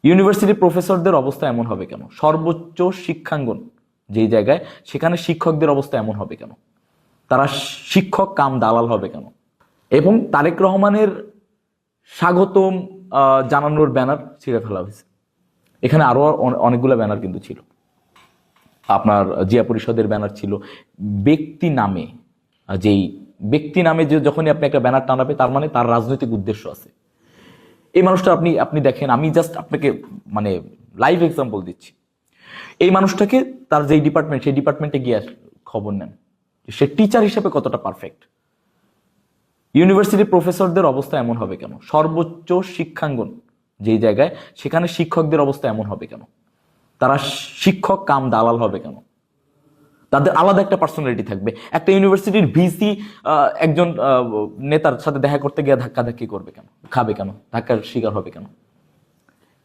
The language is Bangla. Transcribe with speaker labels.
Speaker 1: ইউনিভার্সিটির প্রফেসরদের অবস্থা এমন হবে কেন? সর্বোচ্চ শিক্ষাঙ্গন যেই জায়গায়, সেখানে শিক্ষকদের অবস্থা এমন হবে কেন? তারা শিক্ষক কাম দালাল হবে কেন? এবং তারেক রহমানের স্বাগতম জানানোর ব্যানার ছিঁড়ে ফেলা হয়েছে। এখানে আরো অনেকগুলো ব্যানার কিন্তু ছিল, আপনার জিয়া পরিষদের ব্যানার ছিল। ব্যক্তি নামে, যেই ব্যক্তি নামে যে যখনই আপনি একটা ব্যানার টানাবে, তার মানে তার রাজনৈতিক উদ্দেশ্য আছে। এই মানুষটা আপনি দেখেন, আমি জাস্ট আপনাকে মানে লাইভ এক্সাম্পল দিচ্ছি। এই মানুষটাকে তার যেই ডিপার্টমেন্ট, সেই ডিপার্টমেন্টে গিয়ে খবর নেন সে টিচার হিসেবে কতটা পারফেক্ট। ইউনিভার্সিটির প্রফেসরদের অবস্থা এমন হবে কেন? সর্বোচ্চ শিক্ষাঙ্গন যেই জায়গায়, সেখানে শিক্ষকদের অবস্থা এমন হবে কেন? তারা শিক্ষক কাম দালাল হবে কেন? তাদের আলাদা একটা পার্সোনালিটি থাকবে। একটা ইউনিভার্সিটির ভিসি একজন নেতার সাথে দেখা করতে গিয়ে ধাক্কাধাক্কি করবে কেন, খাবে কেন, ধাক্কার শিকার হবে কেন?